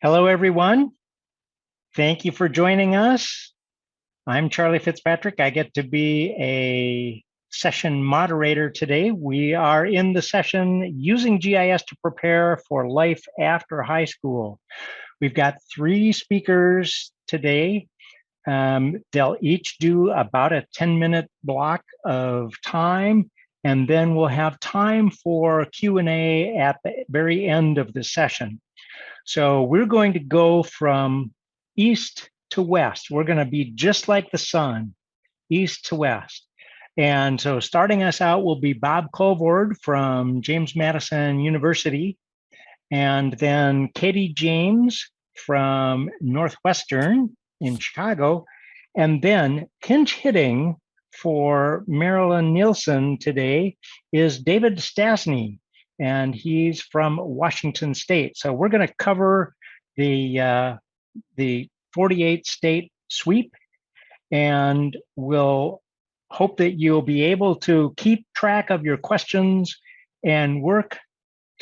Hello, everyone. Thank you for joining us. I'm Charlie Fitzpatrick. I get to be a session moderator today. We are in the session using GIS to prepare for life after high school. We've got 3 speakers today. They'll each do about a 10-minute block of time, and then we'll have time for Q&A at the very end of the session. So we're going to go from east to west. We're going to be just like the sun, east to west. And so starting us out will be Bob Colvord from James Madison University, and then Katie James from Northwestern in Chicago, and then pinch hitting for Marilyn Nielsen today is David Stasny, and he's from Washington State. So we're going to cover the 48 state sweep, and we'll hope that you'll be able to keep track of your questions and work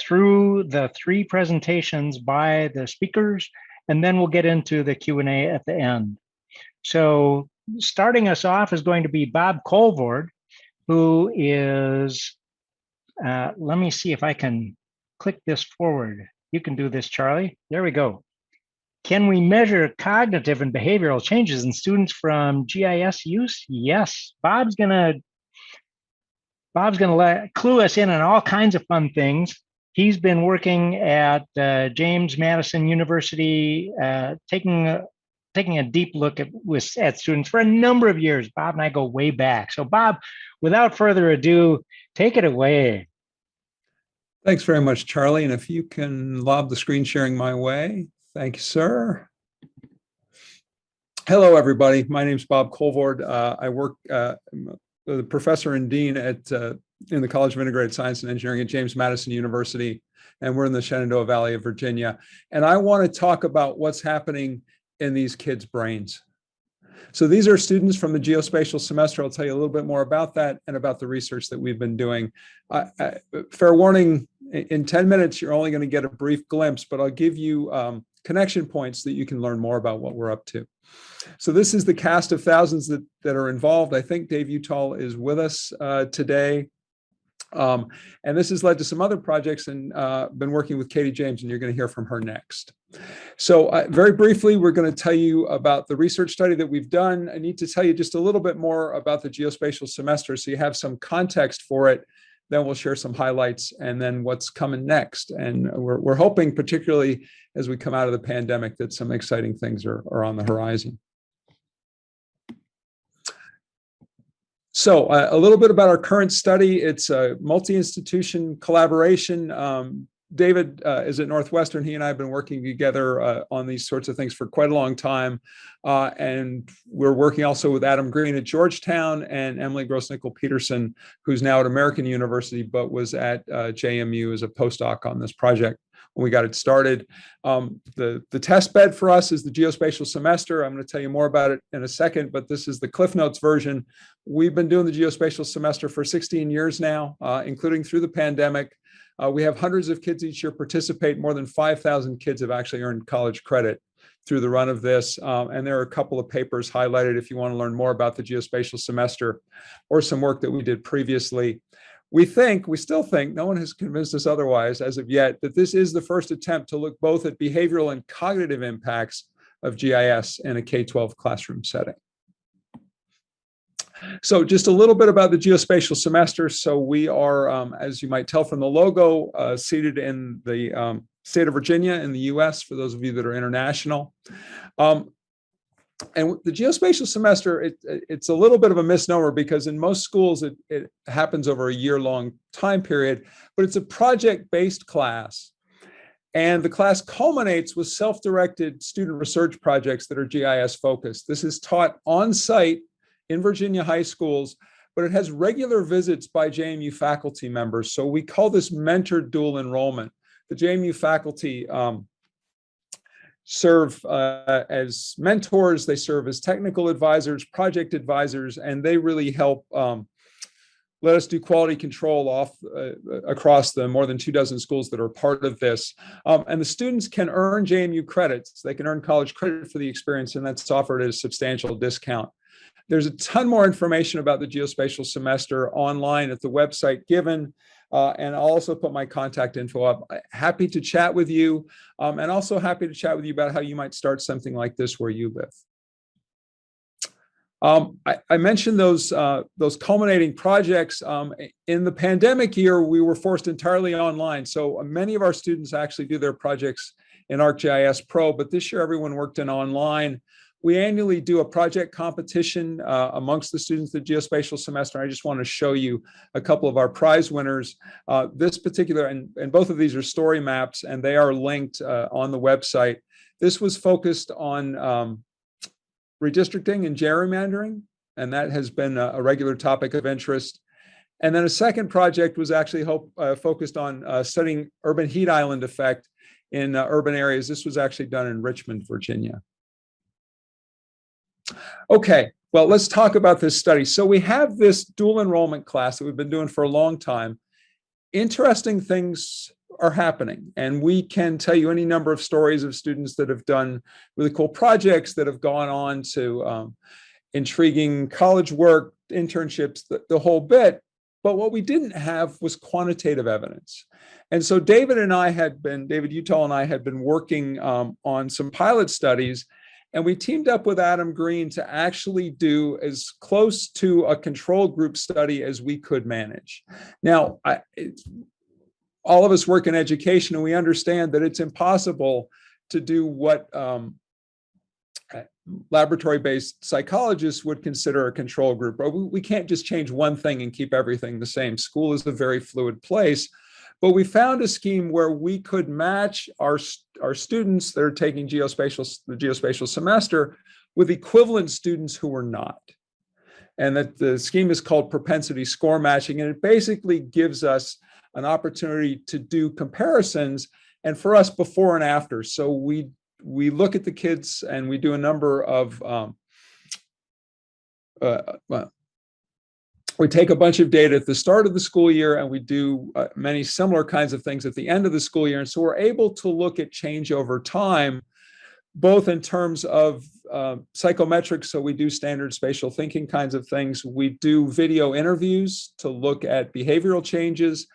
through the 3 presentations by the speakers, and then we'll get into the Q&A at the end. So starting us off is going to be Bob Colvord, who is, let me see if I can click this forward. You can do this, Charlie. There we go. Can we measure cognitive and behavioral changes in students from GIS use? Yes. Bob's gonna clue us in on all kinds of fun things. He's been working at James Madison University, taking a deep look at students for a number of years. Bob and I go way back. So Bob, without further ado, take it away. Thanks very much, Charlie. And if you can lob the screen sharing my way. Thank you, sir. Hello, everybody. My name is Bob Colvord. I work the professor and dean at in the College of Integrated Science and Engineering at James Madison University, and we're in the Shenandoah Valley of Virginia. And I want to talk about what's happening in these kids' brains. So these are students from the geospatial semester. I'll tell you a little bit more about that and about the research that we've been doing. Fair warning, in 10 minutes, you're only going to get a brief glimpse, but I'll give you connection points that you can learn more about what we're up to. So this is the cast of thousands that are involved. I think Dave Utall is with us today. And this has led to some other projects, and been working with Katie James, and you're going to hear from her next. So very briefly, we're going to tell you about the research study that we've done. I need to tell you just a little bit more about the geospatial semester so you have some context for it. Then we'll share some highlights and then what's coming next. And we're hoping, particularly as we come out of the pandemic, that some exciting things are on the horizon. So a little bit about our current study. It's a multi-institution collaboration. David is at Northwestern. He and I have been working together on these sorts of things for quite a long time. And we're working also with Adam Green at Georgetown and Emily Gross-Nickel-Peterson, who's now at American University, but was at JMU as a postdoc on this project when we got it started. The test bed for us is the geospatial semester. I'm going to tell you more about it in a second, but this is the Cliff Notes version. We've been doing the geospatial semester for 16 years now, including through the pandemic. We have hundreds of kids each year participate. More than 5,000 kids have actually earned college credit through the run of this. And there are a couple of papers highlighted if you want to learn more about the geospatial semester or some work that we did previously. We still think, no one has convinced us otherwise as of yet, that this is the first attempt to look both at behavioral and cognitive impacts of GIS in a K-12 classroom setting. So just a little bit about the geospatial semester. So we are, as you might tell from the logo, seated in the state of Virginia in the US, for those of you that are international. And the geospatial semester, it's a little bit of a misnomer because in most schools, it happens over a year-long time period, but it's a project-based class. And the class culminates with self-directed student research projects that are GIS focused. This is taught on-site in Virginia high schools, but it has regular visits by JMU faculty members. So we call this mentored dual enrollment. The JMU faculty serve as mentors, they serve as technical advisors, project advisors, and they really help let us do quality control across the more than 24 schools that are part of this. And the students can earn JMU credits. They can earn college credit for the experience, and that's offered at a substantial discount. There's a ton more information about the geospatial semester online at the website given, and I'll also put my contact info up. Happy to chat with you, and also happy to chat with you about how you might start something like this where you live. I mentioned those culminating projects. In the pandemic year, we were forced entirely online. So many of our students actually do their projects in ArcGIS Pro, but this year everyone worked in online. We annually do a project competition amongst the students of the geospatial semester. I just want to show you a couple of our prize winners. This particular, and both of these are story maps, and they are linked on the website. This was focused on redistricting and gerrymandering, and that has been a regular topic of interest. And then a second project was actually focused on studying urban heat island effect in urban areas. This was actually done in Richmond, Virginia. Okay, well, let's talk about this study. So we have this dual enrollment class that we've been doing for a long time. Interesting things are happening, and we can tell you any number of stories of students that have done really cool projects, that have gone on to intriguing college work, internships, the whole bit. But what we didn't have was quantitative evidence. And so David Utall and I had been working on some pilot studies, and we teamed up with Adam Green to actually do as close to a control group study as we could manage. Now, all of us work in education, and we understand that it's impossible to do what laboratory-based psychologists would consider a control group. We can't just change one thing and keep everything the same. School is a very fluid place, but we found a scheme where we could match our students that are taking the geospatial semester with equivalent students who were not. And that the scheme is called propensity score matching, and it basically gives us an opportunity to do comparisons, and for us, before and after. So we look at the kids, and we do a number of we take a bunch of data at the start of the school year, and we do many similar kinds of things at the end of the school year. And so we're able to look at change over time, both in terms of psychometrics. So we do standard spatial thinking kinds of things. We do video interviews to look at behavioral changes.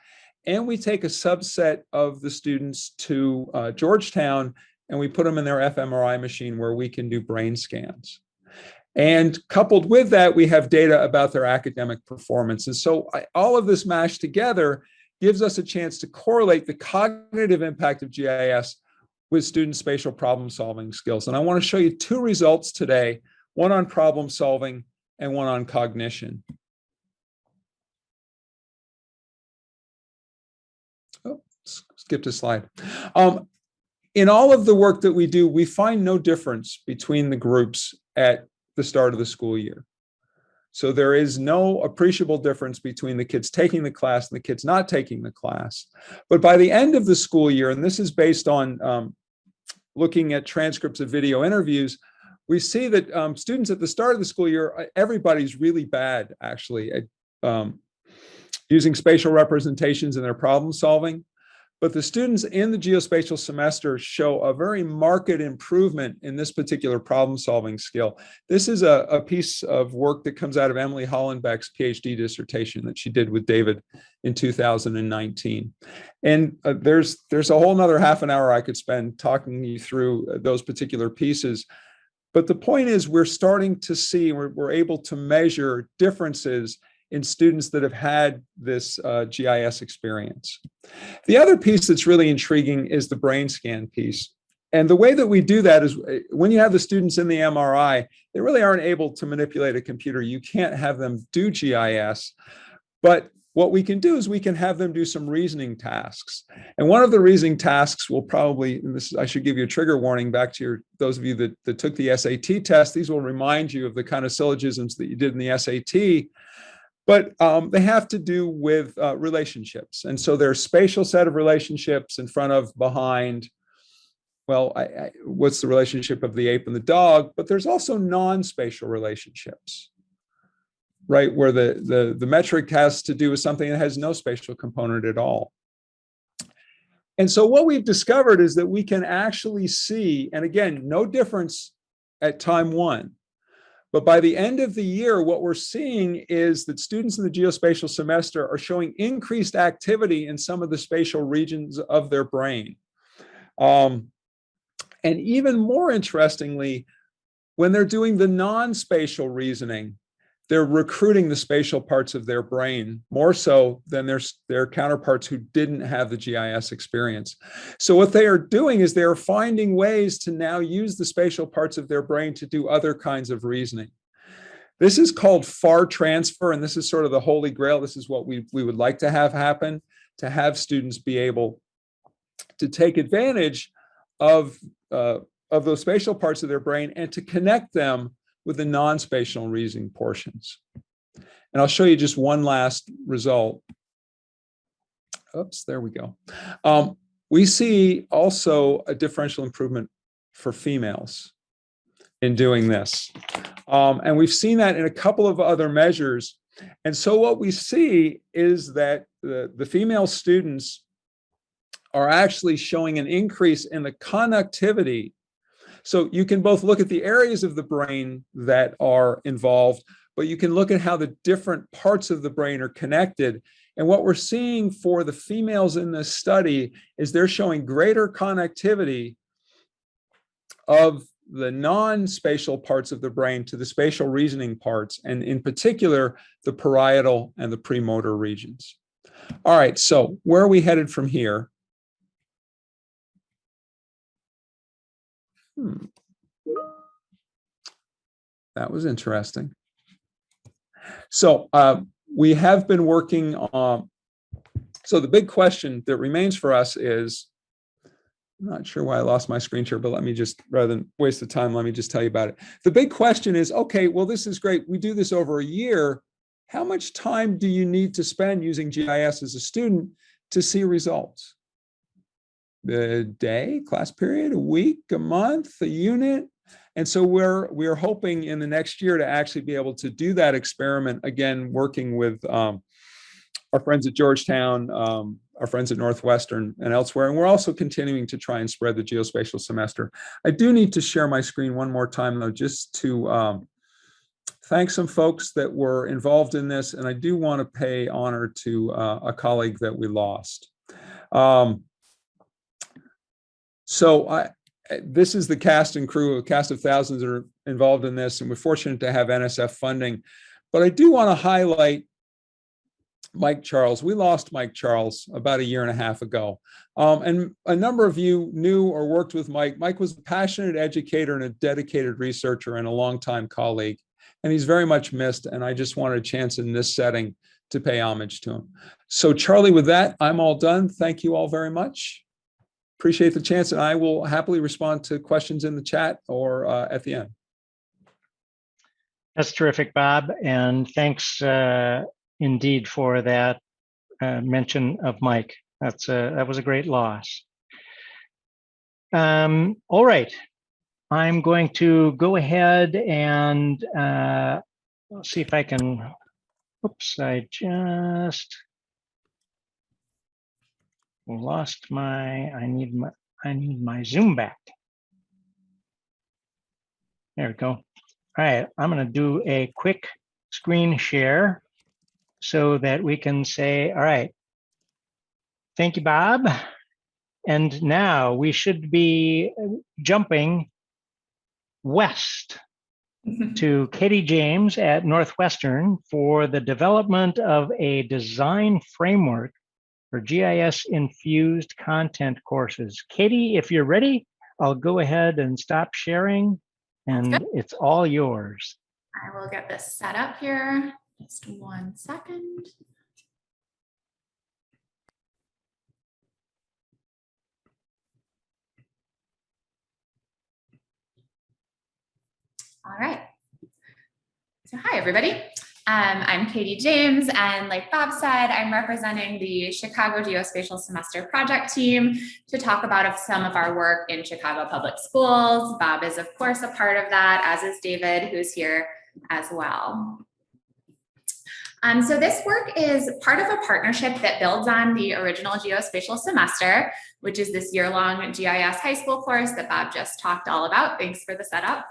And we take a subset of the students to Georgetown, and we put them in their fMRI machine where we can do brain scans. And coupled with that, we have data about their academic performance. And so all of this mashed together gives us a chance to correlate the cognitive impact of GIS with student spatial problem solving skills. And I want to show you two results today, one on problem solving and one on cognition. Oh, skipped a slide. In all of the work that we do, we find no difference between the groups at the start of the school year. So there is no appreciable difference between the kids taking the class and the kids not taking the class. But by the end of the school year, and this is based on looking at transcripts of video interviews, we see that students at the start of the school year, everybody's really bad, actually, at using spatial representations in their problem solving. But the students in the geospatial semester show a very marked improvement in this particular problem solving skill. This is a piece of work that comes out of Emily Hollenbeck's PhD dissertation that she did with David in 2019. And there's a whole nother half an hour I could spend talking you through those particular pieces. But the point is, we're starting to see, we're able to measure differences in students that have had this GIS experience. The other piece that's really intriguing is the brain scan piece. And the way that we do that is when you have the students in the MRI, they really aren't able to manipulate a computer. You can't have them do GIS, but what we can do is we can have them do some reasoning tasks. And one of the reasoning tasks will probably, and this, I should give you a trigger warning back to those of you that took the SAT test, these will remind you of the kind of syllogisms that you did in the SAT. But they have to do with relationships. And so there's a spatial set of relationships in front of, behind. Well, what's the relationship of the ape and the dog? But there's also non-spatial relationships. right, where the metric has to do with something that has no spatial component at all. And so what we've discovered is that we can actually see, and again, no difference at time one, but by the end of the year, what we're seeing is that students in the geospatial semester are showing increased activity in some of the spatial regions of their brain. And even more interestingly, when they're doing the non-spatial reasoning, they're recruiting the spatial parts of their brain more so than their counterparts who didn't have the GIS experience. So what they are doing is they're finding ways to now use the spatial parts of their brain to do other kinds of reasoning. This is called far transfer, and this is sort of the holy grail. This is what we would like to have happen, to have students be able to take advantage of those spatial parts of their brain and to connect them with the non-spatial reasoning portions. And I'll show you just one last result. Oops, there we go. We see also a differential improvement for females in doing this. And we've seen that in a couple of other measures. And so what we see is that the female students are actually showing an increase in the connectivity. So you can both look at the areas of the brain that are involved, but you can look at how the different parts of the brain are connected. And what we're seeing for the females in this study is they're showing greater connectivity of the non-spatial parts of the brain to the spatial reasoning parts, and in particular, the parietal and the premotor regions. All right, so where are we headed from here? That was interesting. So we have been working on, so the big question that remains for us is, I'm not sure why I lost my screen share, but let me just, rather than waste the time, let me just tell you about it. The big question is, okay, well, this is great. We do this over a year. How much time do you need to spend using GIS as a student to see results? A day, class period, a week, a month, a unit? And so we're hoping in the next year to actually be able to do that experiment, again, working with our friends at Georgetown, our friends at Northwestern and elsewhere. And we're also continuing to try and spread the geospatial semester. I do need to share my screen one more time, though, just to thank some folks that were involved in this. And I do want to pay honor to a colleague that we lost. This is the cast and crew, a cast of thousands that are involved in this, and we're fortunate to have NSF funding. But I do want to highlight Mike Charles. We lost Mike Charles about 1.5 years ago. And a number of you knew or worked with Mike. Mike was a passionate educator and a dedicated researcher and a longtime colleague. And he's very much missed. And I just wanted a chance in this setting to pay homage to him. So Charlie, with that, I'm all done. Thank you all very much. Appreciate the chance, and I will happily respond to questions in the chat or at the end. That's terrific, Bob, and thanks indeed for that mention of Mike. That was a great loss. All right, I'm going to go ahead and see if I can. Oops, I just lost my. I need my Zoom back. There we go. All right, I'm going to do a quick screen share so that we can say, all right, thank you, Bob. And now we should be jumping west to Katie James at Northwestern for the development of a design framework for GIS-infused content courses. Katie, if you're ready, I'll go ahead and stop sharing, and it's all yours. I will get this set up here. Just 1 second. All right. So hi, everybody. I'm Katie James, and like Bob said, I'm representing the Chicago Geospatial Semester Project team to talk about some of our work in Chicago Public Schools. Bob is, of course, a part of that, as is David, who's here as well. So this work is part of a partnership that builds on the original geospatial semester, which is this year-long GIS high school course that Bob just talked all about. Thanks for the setup.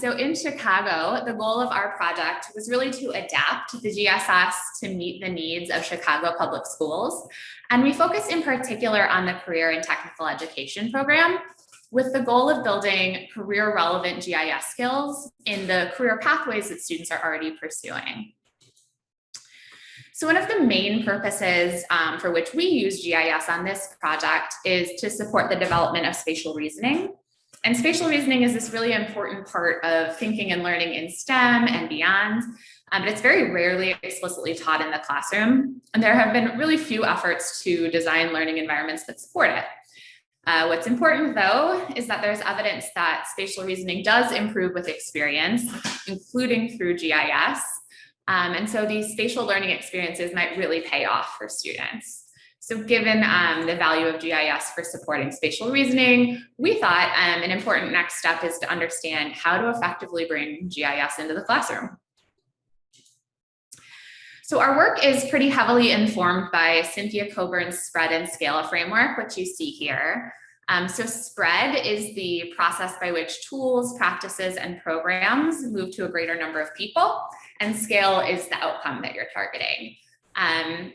So in Chicago, the goal of our project was really to adapt the GSS to meet the needs of Chicago public schools. And we focused in particular on the career and technical education program, with the goal of building career relevant GIS skills in the career pathways that students are already pursuing. So one of the main purposes for which we use GIS on this project is to support the development of spatial reasoning. And spatial reasoning is this really important part of thinking and learning in STEM and beyond, but it's very rarely explicitly taught in the classroom. And there have been really few efforts to design learning environments that support it. What's important, though, is that there's evidence that spatial reasoning does improve with experience, including through GIS. And so these spatial learning experiences might really pay off for students. So given the value of GIS for supporting spatial reasoning, we thought an important next step is to understand how to effectively bring GIS into the classroom. So our work is pretty heavily informed by Cynthia Coburn's spread and scale framework, which you see here. So spread is the process by which tools, practices, and programs move to a greater number of people, and scale is the outcome that you're targeting.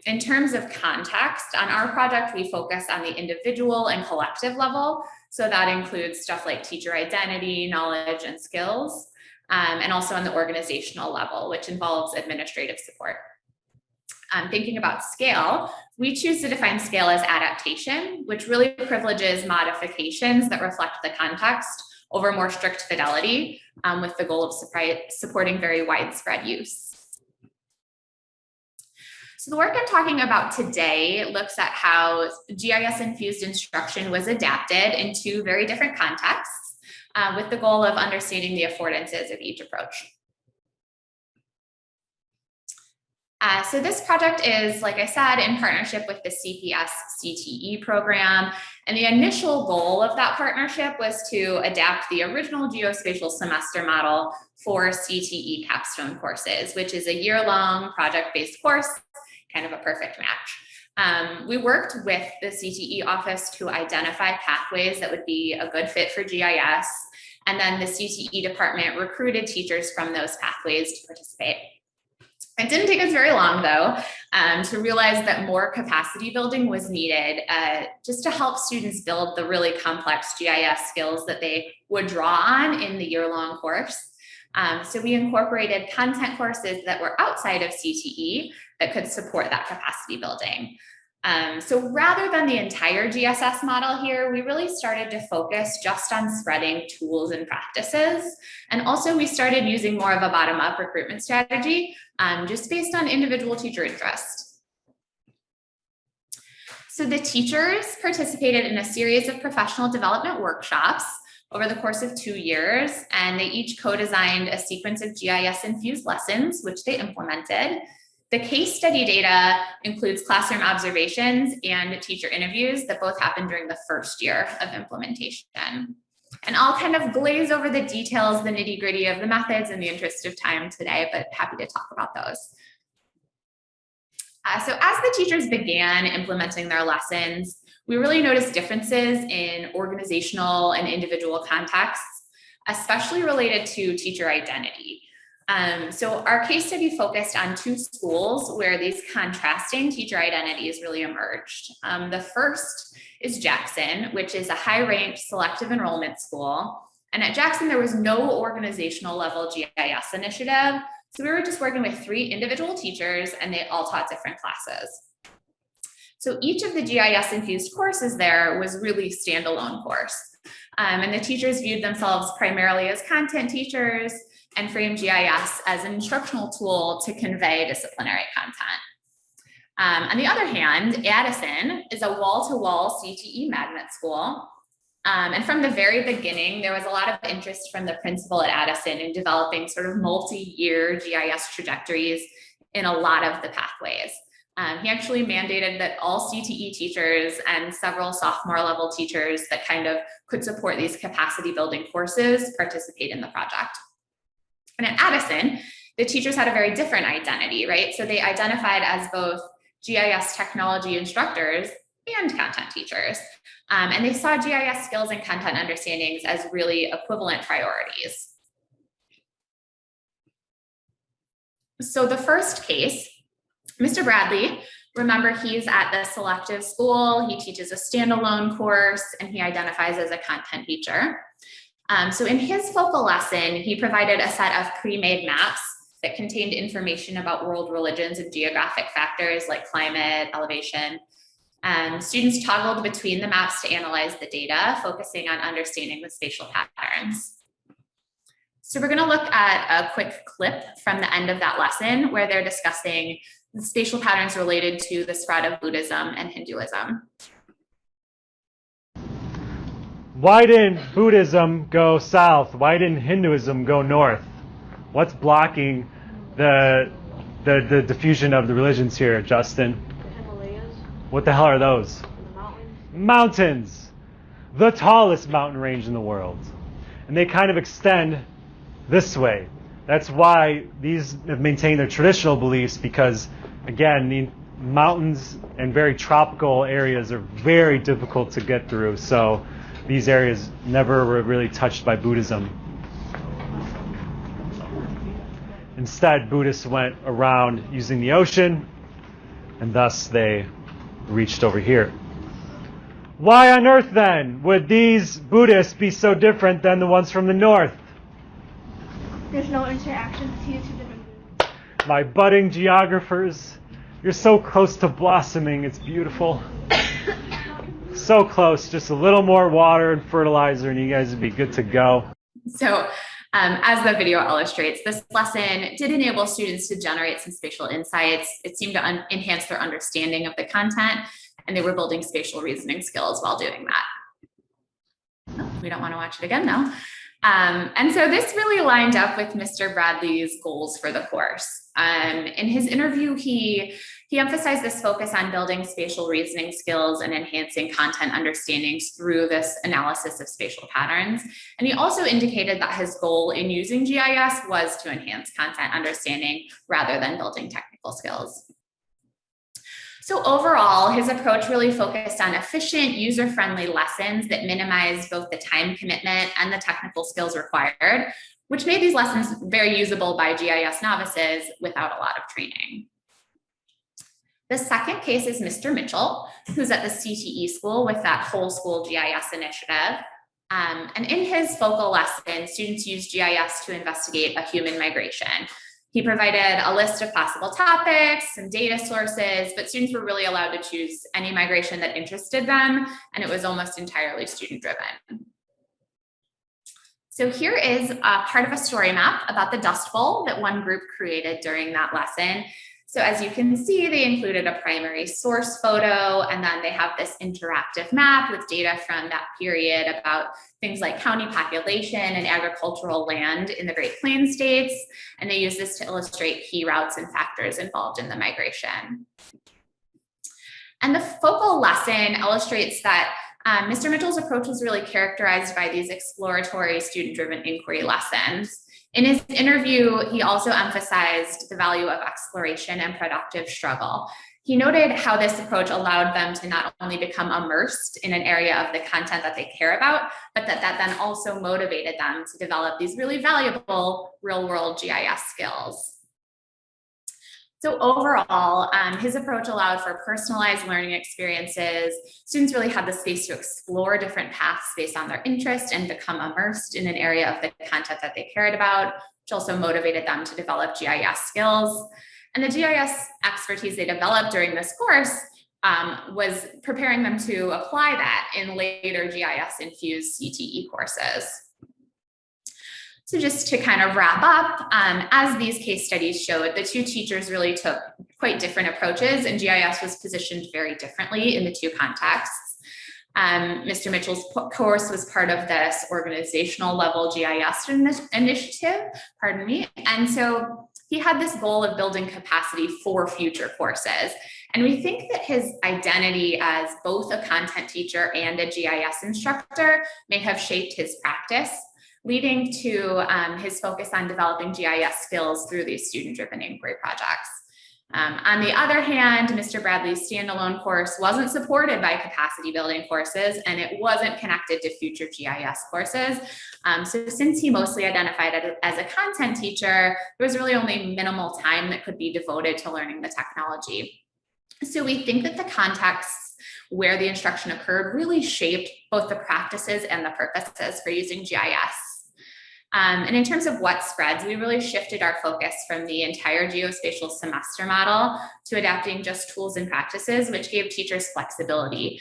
In terms of context, on our project, we focus on the individual and collective level. So that includes stuff like teacher identity, knowledge, and skills, and also on the organizational level, which involves administrative support. Thinking about scale, we choose to define scale as adaptation, which really privileges modifications that reflect the context over more strict fidelity, with the goal of supporting very widespread use. So the work I'm talking about today looks at how GIS-infused instruction was adapted in two very different contexts, with the goal of understanding the affordances of each approach. So this project is, like I said, in partnership with the CPS CTE program. And the initial goal of that partnership was to adapt the original geospatial semester model for CTE capstone courses, which is a year-long project-based course, kind of a perfect match. We worked with the CTE office to identify pathways that would be a good fit for GIS. And then the CTE department recruited teachers from those pathways to participate. It didn't take us very long, though, to realize that more capacity building was needed just to help students build the really complex GIS skills that they would draw on in the year-long course. So we incorporated content courses that were outside of CTE that could support that capacity building. So rather than the entire GSS model here, we really started to focus just on spreading tools and practices. And also we started using more of a bottom-up recruitment strategy, just based on individual teacher interest. So the teachers participated in a series of professional development workshops over the course of 2 years, and they each co-designed a sequence of GIS-infused lessons, which they implemented. The case study data includes classroom observations and teacher interviews that both happened during the first year of implementation. And I'll kind of glaze over the details, the nitty-gritty of the methods in the interest of time today, but happy to talk about those. So as the teachers began implementing their lessons, we really noticed differences in organizational and individual contexts, especially related to teacher identity. So our case study focused on 2 schools where these contrasting teacher identities really emerged. The first is Jackson, which is a high-ranked selective enrollment school. And at Jackson, there was no organizational level GIS initiative. So we were just working with 3 individual teachers, and they all taught different classes. So each of the GIS-infused courses there was really standalone course. And the teachers viewed themselves primarily as content teachers and framed GIS as an instructional tool to convey disciplinary content. On the other hand, Addison is a wall-to-wall CTE magnet school. And from the very beginning, there was a lot of interest from the principal at Addison in developing sort of multi-year GIS trajectories in a lot of the pathways. He actually mandated that all CTE teachers and several sophomore level teachers that kind of could support these capacity building courses participate in the project. And at Addison, the teachers had a very different identity, right? So they identified as both GIS technology instructors and content teachers. And they saw GIS skills and content understandings as really equivalent priorities. So the first case, Mr. Bradley, remember he's at the selective school, he teaches a standalone course, and he identifies as a content teacher. So in his focal lesson, he provided a set of pre-made maps that contained information about world religions and geographic factors like climate, elevation. Students toggled between the maps to analyze the data, focusing on understanding the spatial patterns. So we're going to look at a quick clip from the end of that lesson where they're discussing the spatial patterns related to the spread of Buddhism and Hinduism. Why didn't Buddhism go south? Why didn't Hinduism go north? What's blocking the diffusion of the religions here, Justin? The Himalayas. What the hell are those? The mountains. Mountains! The tallest mountain range in the world. And they kind of extend this way. That's why these have maintained their traditional beliefs, because again, the mountains and very tropical areas are very difficult to get through. So these areas never were really touched by Buddhism. Instead, Buddhists went around using the ocean, and thus they reached over here. Why on earth then would these Buddhists be so different than the ones from the north? There's no interaction between the two different groups. My budding geographers, you're so close to blossoming, it's beautiful. So close, just a little more water and fertilizer and you guys would be good to go. So as the video illustrates, this lesson did enable students to generate some spatial insights. It seemed to enhance their understanding of the content, and they were building spatial reasoning skills while doing that. Oh, we don't want to watch it again now. And so this really lined up with Mr. Bradley's goals for the course. In his interview, he emphasized this focus on building spatial reasoning skills and enhancing content understandings through this analysis of spatial patterns. And he also indicated that his goal in using GIS was to enhance content understanding rather than building technical skills. So overall, his approach really focused on efficient, user-friendly lessons that minimize both the time commitment and the technical skills required, which made these lessons very usable by GIS novices without a lot of training. The second case is Mr. Mitchell, who's at the CTE school with that whole school GIS initiative. And in his focal lesson, students used GIS to investigate a human migration. He provided a list of possible topics, some data sources, but students were really allowed to choose any migration that interested them, and it was almost entirely student-driven. So here is part of a story map about the Dust Bowl that one group created during that lesson. So as you can see, they included a primary source photo, and then they have this interactive map with data from that period about things like county population and agricultural land in the Great Plains states. And they use this to illustrate key routes and factors involved in the migration. And the focal lesson illustrates that Mr. Mitchell's approach was really characterized by these exploratory student-driven inquiry lessons. In his interview, he also emphasized the value of exploration and productive struggle. He noted how this approach allowed them to not only become immersed in an area of the content that they care about, but that then also motivated them to develop these really valuable real-world GIS skills. So overall, his approach allowed for personalized learning experiences. Students really had the space to explore different paths based on their interest and become immersed in an area of the content that they cared about, which also motivated them to develop GIS skills. And the GIS expertise they developed during this course was preparing them to apply that in later GIS-infused CTE courses. So just to kind of wrap up, as these case studies showed, the two teachers really took quite different approaches, and GIS was positioned very differently in the two contexts. Mr. Mitchell's course was part of this organizational level GIS initiative, and so he had this goal of building capacity for future courses. And we think that his identity as both a content teacher and a GIS instructor may have shaped his practice. leading to his focus on developing GIS skills through these student-driven inquiry projects. On the other hand, Mr. Bradley's standalone course wasn't supported by capacity building courses, and it wasn't connected to future GIS courses. So since he mostly identified it as a content teacher, there was really only minimal time that could be devoted to learning the technology. So we think that the contexts where the instruction occurred really shaped both the practices and the purposes for using GIS. And in terms of what spreads, we really shifted our focus from the entire geospatial semester model to adapting just tools and practices, which gave teachers flexibility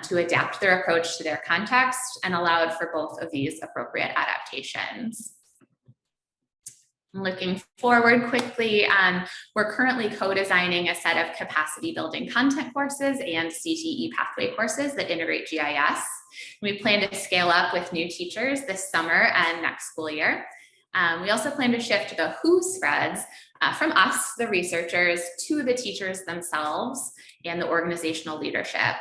to adapt their approach to their context and allowed for both of these appropriate adaptations. Looking forward quickly, we're currently co-designing a set of capacity building content courses and CTE pathway courses that integrate GIS. We plan to scale up with new teachers this summer and next school year. We also plan to shift the who spreads from us, the researchers, to the teachers themselves and the organizational leadership.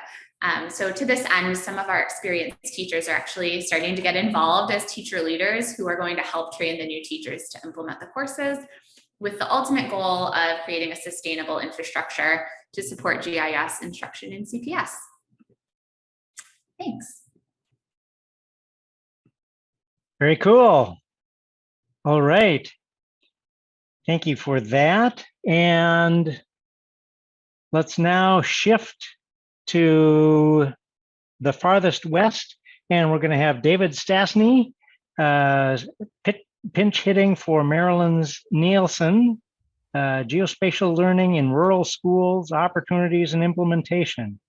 So to this end, some of our experienced teachers are actually starting to get involved as teacher leaders who are going to help train the new teachers to implement the courses, with the ultimate goal of creating a sustainable infrastructure to support GIS instruction in CPS. Thanks. Very cool. All right. Thank you for that. And let's now shift to the farthest west, and we're going to have David Stasny, pinch hitting for Maryland's Nielsen, Geospatial Learning in Rural Schools, Opportunities and Implementation.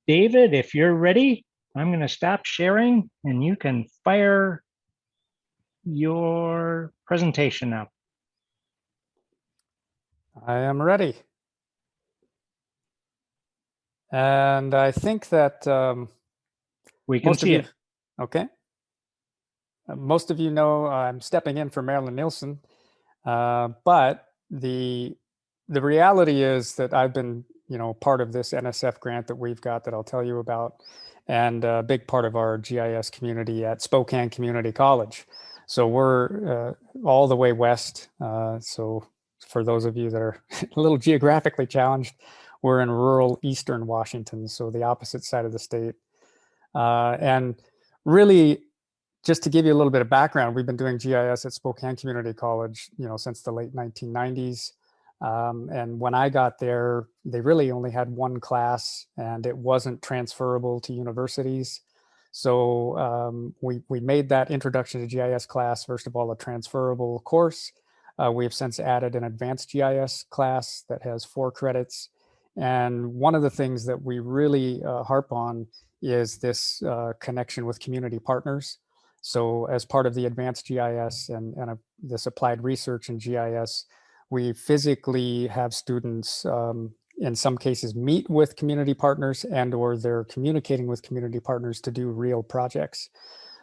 David, if you're ready, I'm going to stop sharing and you can fire your presentation up. I am ready. And I think that We can see it. Okay. Most of you know I'm stepping in for Marilyn Nielsen, but the reality is that I've been, part of this NSF grant that we've got that I'll tell you about, and a big part of our GIS community at Spokane Community College. So we're all the way west. So for those of you that are a little geographically challenged, we're in rural eastern Washington, so the opposite side of the state. And really, just to give you a little bit of background, we've been doing GIS at Spokane Community College, since the late 1990s. And when I got there, they really only had one class, and it wasn't transferable to universities. So we made that Introduction to GIS class, first of all, a transferable course. We have since added an advanced GIS class that has 4 credits. And one of the things that we really harp on is this connection with community partners. So as part of the advanced GIS and this applied research in GIS, we physically have students in some cases meet with community partners or they're communicating with community partners to do real projects.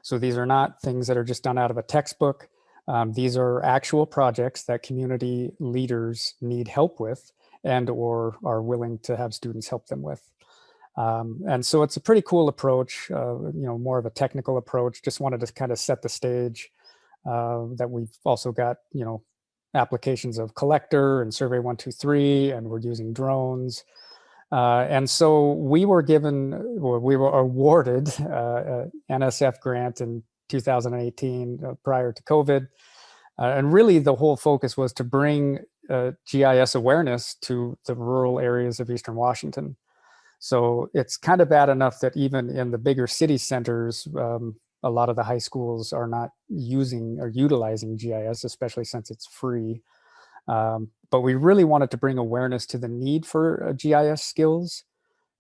So these are not things that are just done out of a textbook. These are actual projects that community leaders need help with or are willing to have students help them with. And so it's a pretty cool approach, more of a technical approach. Just wanted to kind of set the stage that we've also got, applications of Collector and Survey 123, and we're using drones. And so we were awarded an NSF grant in 2018 prior to COVID. And really the whole focus was to bring GIS awareness to the rural areas of Eastern Washington. So it's kind of bad enough that even in the bigger city centers, a lot of the high schools are not using or utilizing GIS, especially since it's free. But we really wanted to bring awareness to the need for GIS skills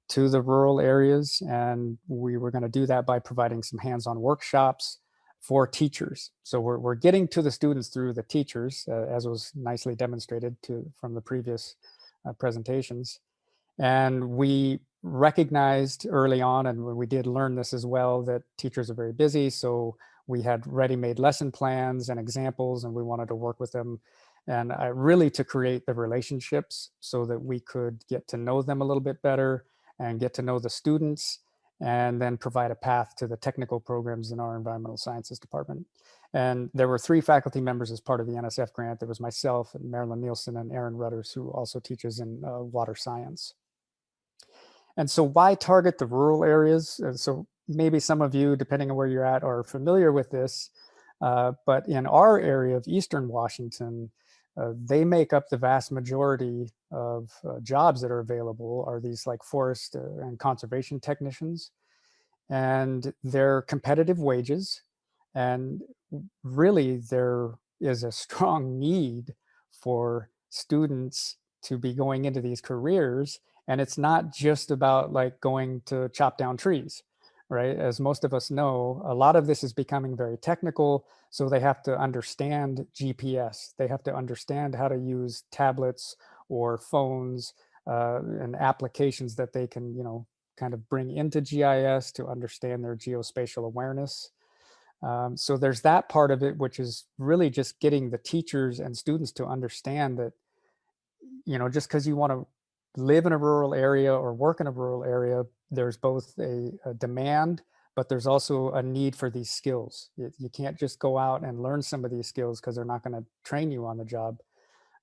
to the rural areas. And we were going to do that by providing some hands-on workshops for teachers. So we're getting to the students through the teachers, as was nicely demonstrated from the previous presentations. And we recognized early on, and we did learn this as well, that teachers are very busy. So we had ready-made lesson plans and examples, and we wanted to work with them and really to create the relationships so that we could get to know them a little bit better and get to know the students and then provide a path to the technical programs in our environmental sciences department. And there were 3 faculty members as part of the NSF grant. There was myself and Marilyn Nielsen and Aaron Rudders, who also teaches in water science. And so why target the rural areas? So maybe some of you, depending on where you're at, are familiar with this, but in our area of Eastern Washington, they make up the vast majority of jobs that are available are these like forest and conservation technicians. And they're competitive wages. And really there is a strong need for students to be going into these careers. And it's not just about like going to chop down trees, right? As most of us know, a lot of this is becoming very technical. So they have to understand GPS. They have to understand how to use tablets or phones and applications that they can, kind of bring into GIS to understand their geospatial awareness. So there's that part of it, which is really just getting the teachers and students to understand that, just because you want to live in a rural area or work in a rural area, there's both a demand, but there's also a need for these skills. You can't just go out and learn some of these skills because they're not going to train you on the job.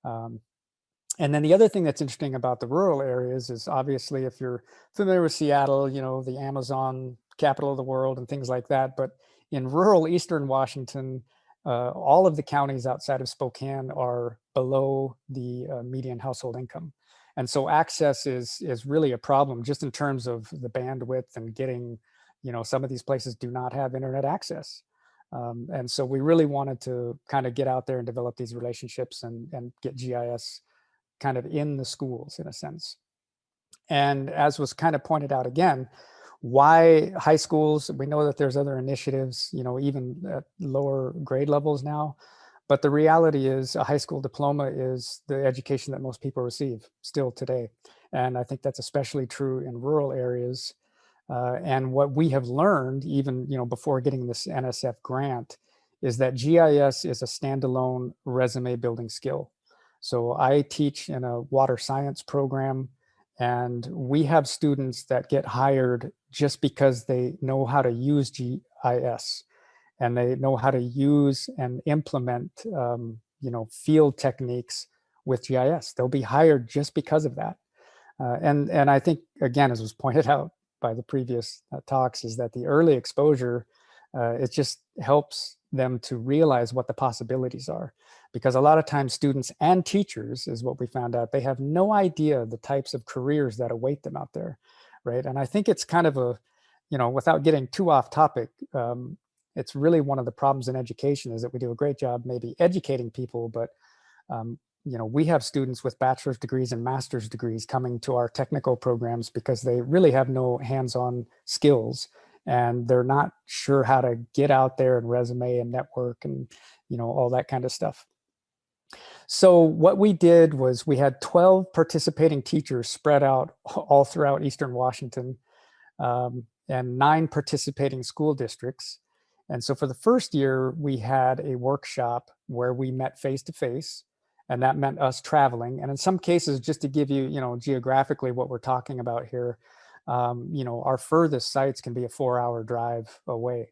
And then the other thing that's interesting about the rural areas is obviously if you're familiar with Seattle, the Amazon capital of the world and things like that. But in rural Eastern Washington, all of the counties outside of Spokane are below the median household income. And so access is really a problem just in terms of the bandwidth and getting, some of these places do not have internet access. And so we really wanted to kind of get out there and develop these relationships and get GIS kind of in the schools in a sense. And as was kind of pointed out again, why high schools? We know that there's other initiatives, even at lower grade levels now, but the reality is a high school diploma is the education that most people receive still today. And I think that's especially true in rural areas. And what we have learned, even before getting this NSF grant, is that GIS is a standalone resume building skill. So I teach in a water science program, and we have students that get hired just because they know how to use GIS and they know how to use and implement, field techniques with GIS. They'll be hired just because of that. And I think, again, as was pointed out by the previous talks, is that the early exposure, it just helps them to realize what the possibilities are. Because a lot of times students and teachers, is what we found out, they have no idea the types of careers that await them out there, right? And I think it's kind of a, without getting too off topic, it's really one of the problems in education is that we do a great job maybe educating people, but we have students with bachelor's degrees and master's degrees coming to our technical programs because they really have no hands-on skills and they're not sure how to get out there and resume and network and, all that kind of stuff. So what we did was we had 12 participating teachers spread out all throughout Eastern Washington and 9 participating school districts. And so for the first year, we had a workshop where we met face-to-face, and that meant us traveling. And in some cases, just to give you, geographically what we're talking about here, our furthest sites can be a 4-hour drive away.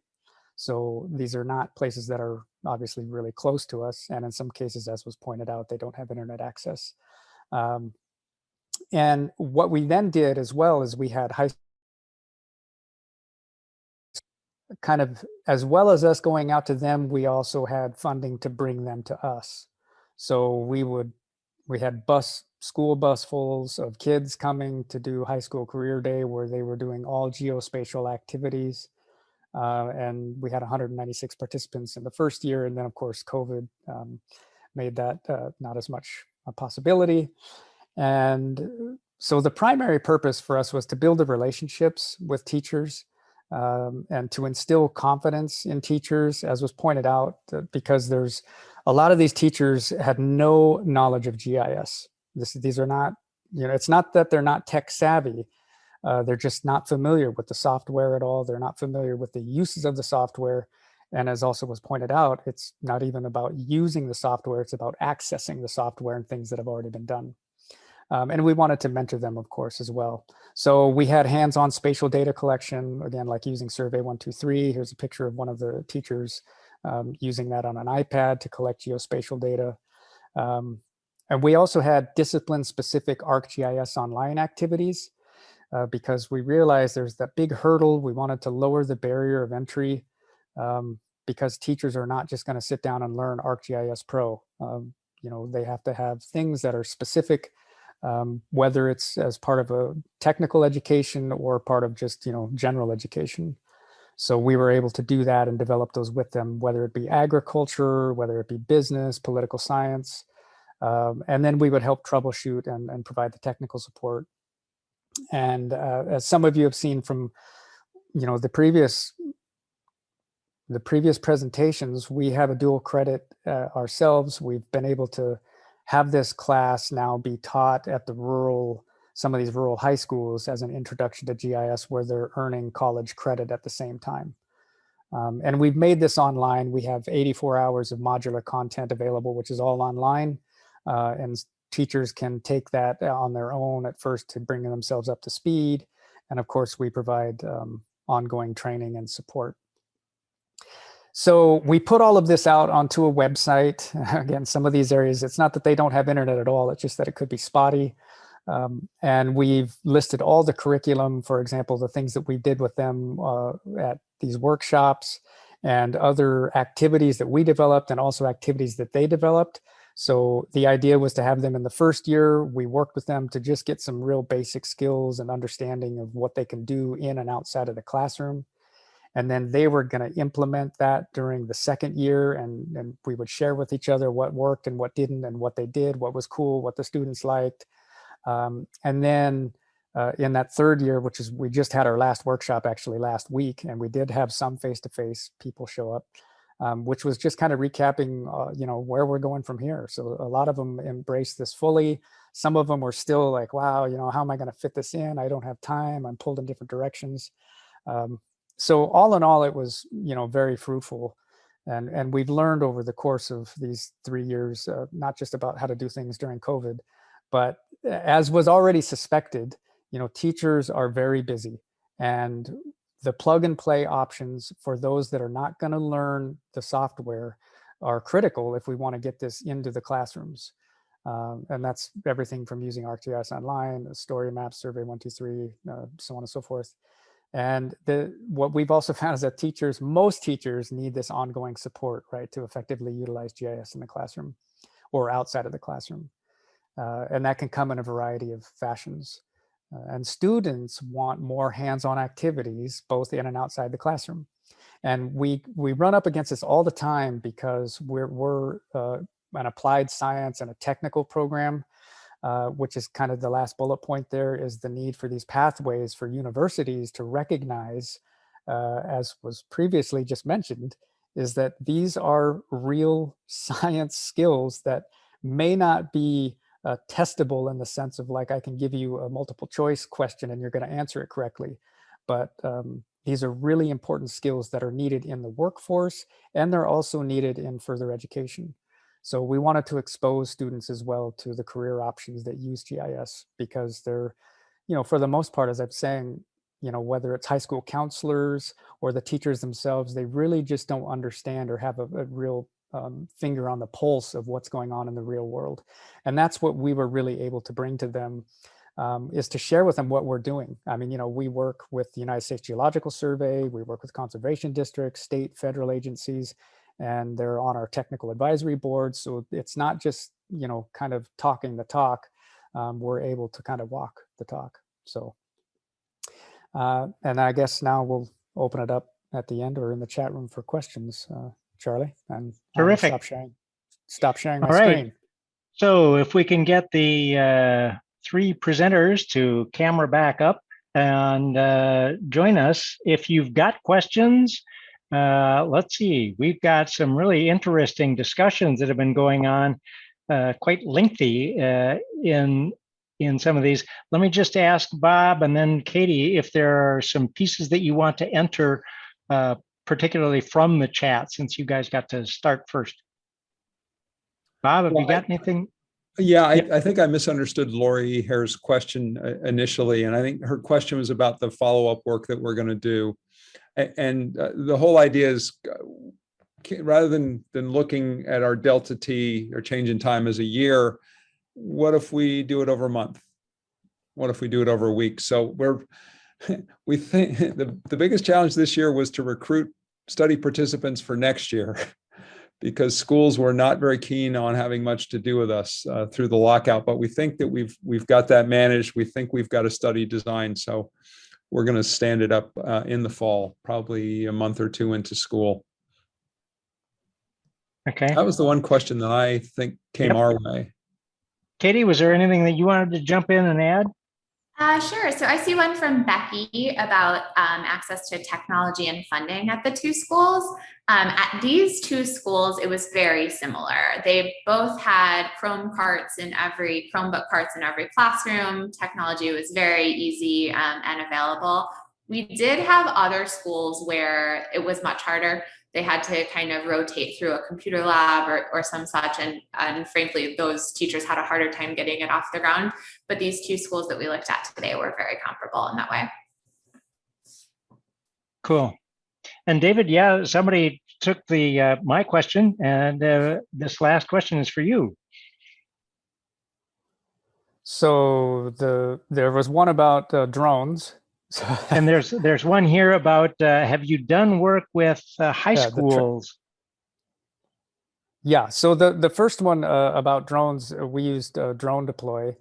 So these are not places that are obviously really close to us. And in some cases, as was pointed out, they don't have internet access. And what we then did as well is we had kind of, as well as us going out to them, we also had funding to bring them to us. So we had school bus fulls of kids coming to do high school career day where they were doing all geospatial activities. And we had 196 participants in the first year. And then of course, COVID made that not as much a possibility. And so the primary purpose for us was to build the relationships with teachers and to instill confidence in teachers, as was pointed out, because there's a lot of these teachers had no knowledge of GIS. These are not, it's not that they're not tech savvy. They're just not familiar with the software at all. They're not familiar with the uses of the software. And as also was pointed out, it's not even about using the software. It's about accessing the software and things that have already been done. And we wanted to mentor them, of course, as well. So we had hands-on spatial data collection, again, like using Survey 123. Here's a picture of one of the teachers using that on an iPad to collect geospatial data. And we also had discipline-specific ArcGIS online activities because we realized there's that big hurdle. We wanted to lower the barrier of entry because teachers are not just going to sit down and learn ArcGIS Pro. You know, they have to have things that are specific, whether it's as part of a technical education or part of just, you know, general education. So we were able to do that and develop those with them, whether it be agriculture, whether it be business, political science. And then we would help troubleshoot and provide the technical support. And as some of you have seen from, you know, the previous presentations, we have a dual credit ourselves. We've been able to have this class now be taught at the some of these rural high schools as an introduction to GIS, where they're earning college credit at the same time. And we've made this online. We have 84 hours of modular content available, which is all online. And teachers can take that on their own at first to bring themselves up to speed. And of course, we provide ongoing training and support. So we put all of this out onto a website. Again, some of these areas, it's not that they don't have internet at all, it's just that it could be spotty. And we've listed all the curriculum, for example, the things that we did with them at these workshops and other activities that we developed and also activities that they developed. So the idea was to have them in the first year. We worked with them to just get some real basic skills and understanding of what they can do in and outside of the classroom. And then they were going to implement that during the second year, and we would share with each other what worked and what didn't, and what they did, what was cool, what the students liked. And then in that third year, which is, we just had our last workshop actually last week, and we did have some face-to-face people show up, which was just kind of recapping, you know, where we're going from here. So a lot of them embraced this fully. Some of them were still like, wow, you know, how am I going to fit this in? I don't have time. I'm pulled in different directions. So all in all, it was, you know, very fruitful. And we've learned over the course of these 3 years, not just about how to do things during COVID, but as was already suspected, you know, teachers are very busy, and the plug and play options for those that are not going to learn the software are critical if we want to get this into the classrooms. And that's everything from using ArcGIS Online, Story Maps, Survey 123, so on and so forth. And what we've also found is that most teachers need this ongoing support, right, to effectively utilize GIS in the classroom or outside of the classroom. And that can come in a variety of fashions. And students want more hands-on activities, both in and outside the classroom. And we run up against this all the time because we're an applied science and a technical program, which is kind of the last bullet point there, is the need for these pathways for universities to recognize, as was previously just mentioned, is that these are real science skills that may not be testable in the sense of, like, I can give you a multiple choice question and you're going to answer it correctly. But these are really important skills that are needed in the workforce, and they're also needed in further education. So we wanted to expose students as well to the career options that use GIS, because they're, you know, for the most part, as I'm saying, you know, whether it's high school counselors or the teachers themselves, they really just don't understand or have a real finger on the pulse of what's going on in the real world. And that's what we were really able to bring to them, is to share with them what we're doing. I mean, you know, we work with the United States Geological Survey, we work with conservation districts, state, federal agencies, and they're on our technical advisory board. So it's not just, you know, kind of talking the talk. We're able to kind of walk the talk. So, and I guess now we'll open it up at the end or in the chat room for questions, Charlie. And Terrific. Stop sharing my All right. screen. So if we can get the three presenters to camera back up and join us. If you've got questions, let's see, we've got some really interesting discussions that have been going on, quite lengthy in some of these. Let me just ask Bob and then Katie if there are some pieces that you want to enter, particularly from the chat, since you guys got to start first. Bob, have you got anything? Yeah, I think I misunderstood Lori Hare's question initially, and I think her question was about the follow-up work that we're going to do. And the whole idea is, rather than looking at our delta T or change in time as a year, what if we do it over a month? What if we do it over a week? So we think the biggest challenge this year was to recruit study participants for next year, because schools were not very keen on having much to do with us through the lockout. But we think that we've got that managed. We think we've got a study designed. So we're going to stand it up in the fall, probably a month or two into school. Okay. That was the one question that I think came our way. Katie, was there anything that you wanted to jump in and add? Sure. So I see one from Becky about access to technology and funding at the two schools. At these two schools, it was very similar. They both had Chromebook carts in every classroom. Technology was very easy and available. We did have other schools where it was much harder. They had to kind of rotate through a computer lab or some such. And frankly, those teachers had a harder time getting it off the ground. But these two schools that we looked at today were very comparable in that way. Cool. And David, yeah, somebody took the my question, and this last question is for you. So there was one about drones. And there's one here about have you done work with high schools? Yeah, so the first one about drones, we used Drone Deploy,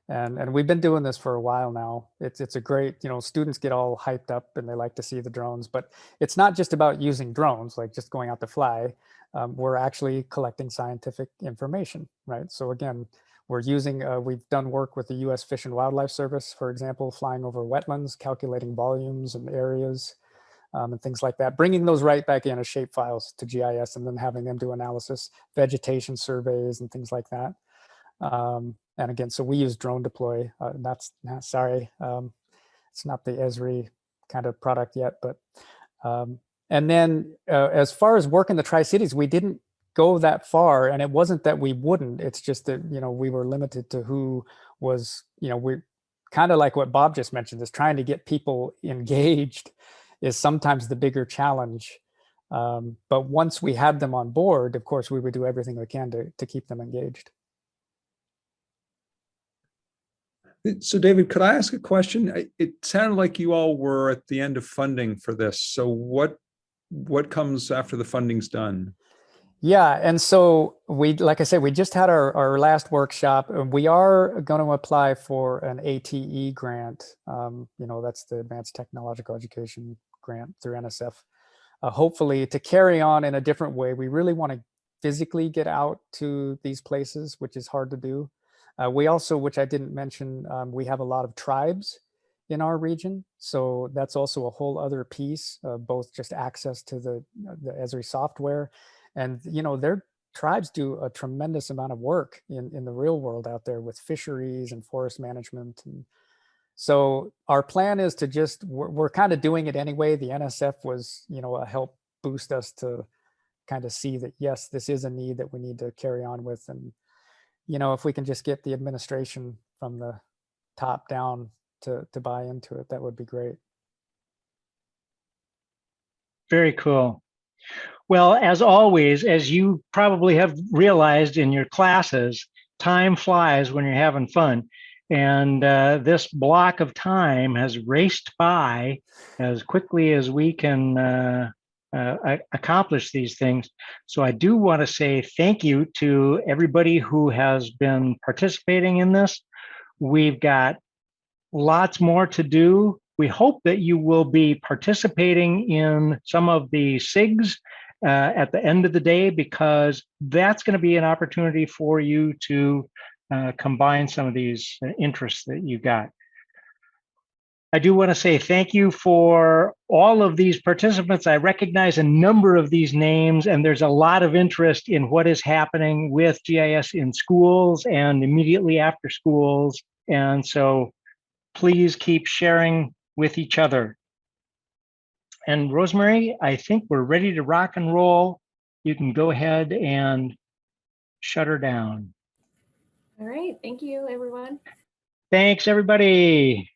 and we've been doing this for a while now. It's a great, students get all hyped up and they like to see the drones, but it's not just about using drones, like just going out to fly. We're actually collecting scientific information, right? So again, we've done work with the U.S. Fish and Wildlife Service, for example, flying over wetlands, calculating volumes and areas and things like that, bringing those right back in as shape files to GIS and then having them do analysis, vegetation surveys and things like that. And again, so we use Drone Deploy. It's not the Esri kind of product yet, but and then as far as work in the Tri-Cities, we didn't go that far, and it wasn't that we wouldn't. It's just that we were limited to who was. We kind of like what Bob just mentioned, is trying to get people engaged is sometimes the bigger challenge. But once we had them on board, of course, we would do everything we can to keep them engaged. So David, could I ask a question? It sounded like you all were at the end of funding for this. So what comes after the funding's done? Yeah, and so like I said, we just had our last workshop. We are going to apply for an ATE grant. That's the Advanced Technological Education grant through NSF. Hopefully to carry on in a different way. We really want to physically get out to these places, which is hard to do. We also, which I didn't mention, we have a lot of tribes in our region. So that's also a whole other piece, both just access to the Esri software. And, their tribes do a tremendous amount of work in the real world out there with fisheries and forest management. And so our plan is to we're kind of doing it anyway. The NSF was, a help boost us to kind of see that, yes, this is a need that we need to carry on with. And, if we can just get the administration from the top down to buy into it, that would be great. Very cool. Well, as always, as you probably have realized in your classes, time flies when you're having fun. And this block of time has raced by as quickly as we can accomplish these things. So I do want to say thank you to everybody who has been participating in this. We've got lots more to do. We hope that you will be participating in some of the SIGs at the end of the day, because that's going to be an opportunity for you to combine some of these interests that you got. I do want to say thank you for all of these participants. I recognize a number of these names, and there's a lot of interest in what is happening with GIS in schools and immediately after schools. And so please keep sharing with each other. And Rosemary, I think we're ready to rock and roll. You can go ahead and shut her down. All right. Thank you, everyone. Thanks, everybody.